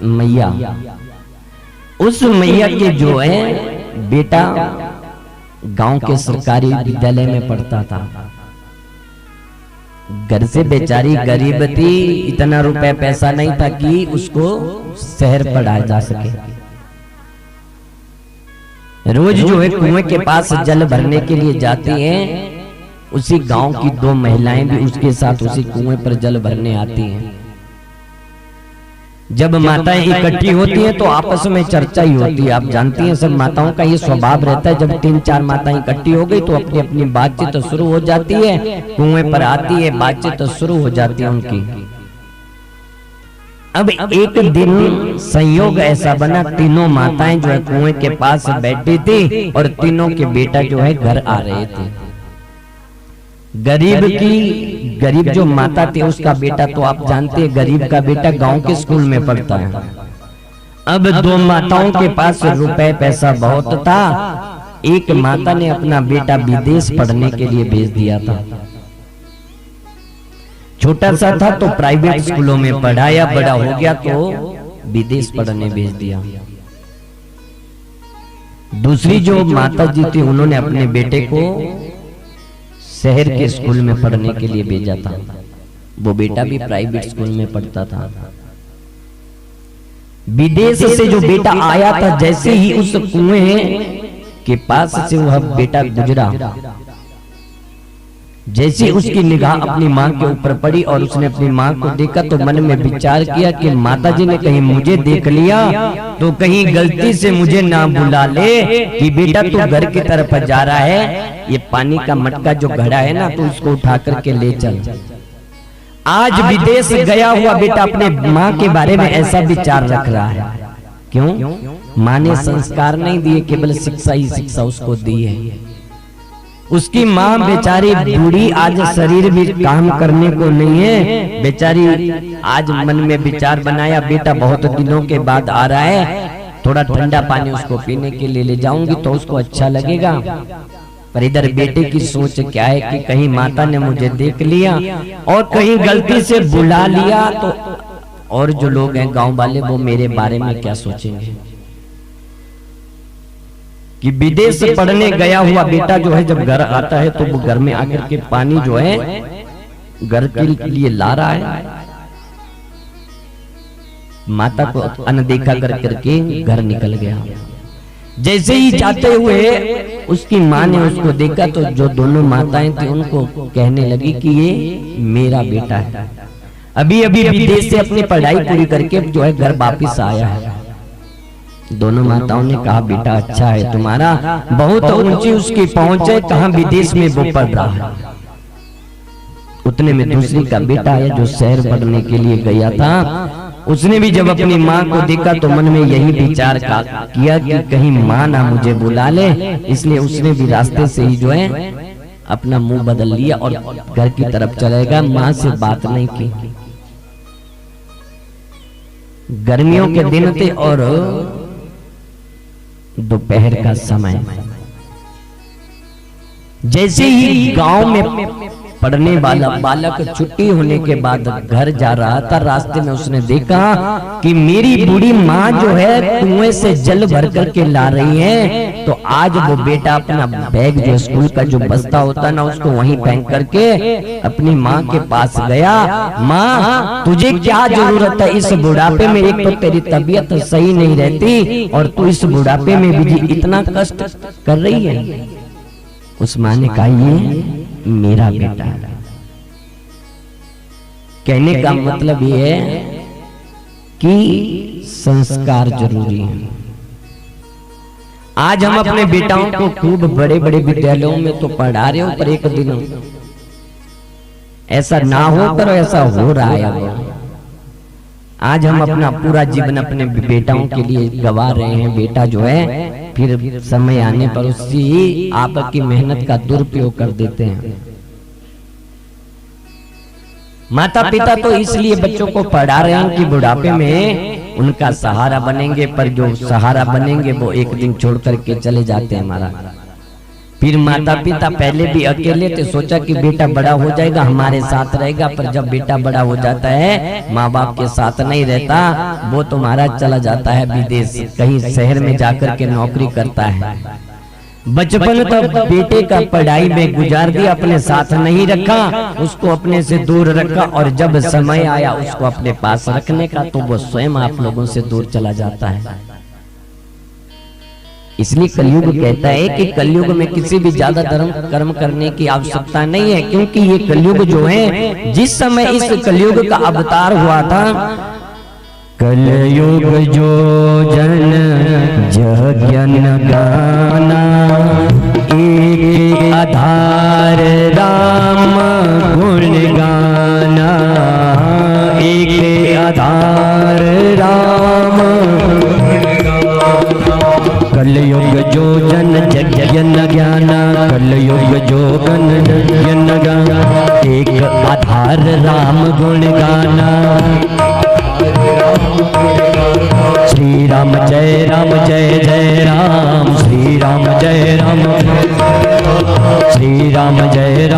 मैया, उस मैया के जो है बेटा गांव के सरकारी विद्यालय में पढ़ता था। घर से बेचारी गरीब थी, इतना रुपए पैसा नहीं था कि उसको शहर पढ़ाया जा सके। रोज जो है कुएं के पास जल भरने के लिए जाती हैं। उसी गांव की 2 महिलाएं भी उसके साथ उसी कुएं पर जल भरने आती हैं। जब माताएं इकट्ठी होती हैं तो आपस में चर्चा ही होती है। आप जानती हैं सब माताओं का ये स्वभाव रहता है, जब 3-4 माताएं इकट्ठी हो गई तो अपनी अपनी बातचीत तो शुरू हो जाती है। कुएं पर आती है, बातचीत तो शुरू हो जाती है उनकी। अब एक दिन संयोग ऐसा बना, तीनों माताएं जो है कुएं के पास बैठी थी और तीनों के बेटा जो है घर आ रहे थे। गरीब जो माता थी उसका बेटा तो आप जानते हैं, गरीब का बेटा गांव के स्कूल में पढ़ता है। अब 2 माताओं के पास रुपए पैसा बहुत था। एक माता ने अपना बेटा विदेश पढ़ने के लिए भेज दिया था। छोटा सा था तो प्राइवेट स्कूलों में पढ़ाया, बड़ा हो गया तो विदेश पढ़ने भेज दिया। दूसरी जो माता जी थी उन्होंने अपने बेटे को शहर के स्कूल में पढ़ने के लिए भेजा था। वो बेटा भी प्राइवेट स्कूल में पढ़ता था। विदेश से जो बेटा आया था, जैसे ही उस कुएं के पास से वह बेटा गुजरा, जैसे उसकी निगाह अपनी माँ के ऊपर पड़ी और उसने अपनी माँ को देखा तो मन में विचार किया कि माता जी ने कहीं मुझे देख लिया तो कहीं गलती से मुझे ना बुला ले कि बेटा तू घर की तरफ जा रहा है, ये पानी का मटका जो घड़ा है ना तो उसको उठा करके ले चल। आज विदेश गया हुआ बेटा अपने माँ के बारे में ऐसा विचार रख रहा है। क्यों? माँ ने संस्कार नहीं दिए, केवल शिक्षा ही शिक्षा उसको दी है। उसकी माँ बेचारी बूढ़ी, आज शरीर भी काम करने को नहीं है। बेचारी आज मन में विचार बनाया बेटा बहुत दिनों के बाद आ रहा है, थोड़ा ठंडा पानी उसको पीने के लिए ले जाऊंगी तो उसको अच्छा लगेगा। पर इधर बेटे की सोच क्या है कि कहीं माता ने मुझे देख लिया और कहीं गलती से बुला लिया तो और जो लोग हैं गांव वाले वो मेरे बारे में क्या सोचेंगे। कि विदेश से पढ़ने गया हुआ बेटा जो है जब घर आता है तो वो घर में आकर के पानी जो है घर के लिए ला रहा है। माता को अनदेखा कर करके घर निकल गया। जैसे ही जाते हुए उसकी माँ ने उसको देखा तो जो दोनों माताएं थी उनको कहने लगी कि ये मेरा बेटा है, अभी अभी विदेश से अपनी पढ़ाई पूरी करके जो है घर वापिस आया है। दोनों माताओं ने कहा बेटा अच्छा है तुम्हारा, बहुत ऊंची उसकी पहुंच है, कहां विदेश में वो पढ़ रहा है। उतने में दूसरी का बेटा है जो शहर पढ़ने के लिए गया था, उसने भी जब अपनी माँ को देखा तो मन में यही विचार किया कि कहीं माँ ना मुझे बुला ले, इसलिए उसने भी रास्ते से ही जो है अपना मुंह बदल लिया और घर की तरफ चलेगा। माँ से बात नहीं की। गर्मियों के दिन थे और दोपहर का समय। जैसे ही गांव में पढ़ने वाला बालक छुट्टी होने के बाद घर जा रहा था, रास्ते में उसने देखा कि मेरी बूढ़ी माँ जो है कुएं से जल भर करके ला रही है। तो आज वो बेटा अपना बैग जो स्कूल का जो बस्ता होता ना उसको वहीं फेंक करके अपनी माँ के पास गया। माँ तुझे क्या जरूरत है इस बुढ़ापे में, एक तो तेरी तबीयत सही नहीं रहती और तू इस बुढ़ापे में भी इतना कष्ट कर रही है। उस माँ ने कहा ये मेरा बेटा है। कहने का मतलब ये है कि संस्कार जरूरी है। आज हम अपने बेटाओं को खूब बड़े बड़े विद्यालयों में तो पढ़ा रहे हो, पर एक दिन ऐसा ना हो पर ऐसा हो रहा है। आज हम अपना पूरा जीवन अपने बेटाओं के लिए गवा रहे हैं। बेटा जो है फिर समय आने पर उसी आपकी मेहनत का दुरुपयोग कर देते हैं। माता पिता तो इसलिए बच्चों को पढ़ा रहे हैं कि बुढ़ापे में उनका सहारा बनेंगे, पर जो सहारा बनेंगे वो एक दिन छोड़ करके चले जाते हैं। हमारा फिर माता पिता पहले भी अकेले थे, सोचा कि बेटा बड़ा हो जाएगा हमारे साथ रहेगा, पर जब बेटा बड़ा हो जाता है माँ बाप के साथ नहीं रहता, वो तुम्हारा चला जाता है विदेश, कहीं शहर में जाकर के नौकरी करता है। बचपन तो बेटे का पढ़ाई में गुजार दिया, अपने साथ नहीं रखा, उसको अपने से दूर रखा, और जब समय आया उसको अपने पास रखने का तो वो स्वयं आप लोगों से दूर चला जाता है। इसलिए कलयुग कहता है कि कलयुग में किसी भी ज्यादा धर्म कर्म करने की आवश्यकता नहीं है, क्योंकि ये कलयुग जो है, जिस समय इस कलयुग का अवतार हुआ था, कलयुग जो जन जगन गाना, एक आधार राम गुण गाना, एक आधार राम। कलयुग जो जन जगन ज्ञाना, कलयुग जो गन जन गाना, एक आधार राम गुण गाना। श्री राम जय जय राम, श्री राम जय राम, श्री राम जय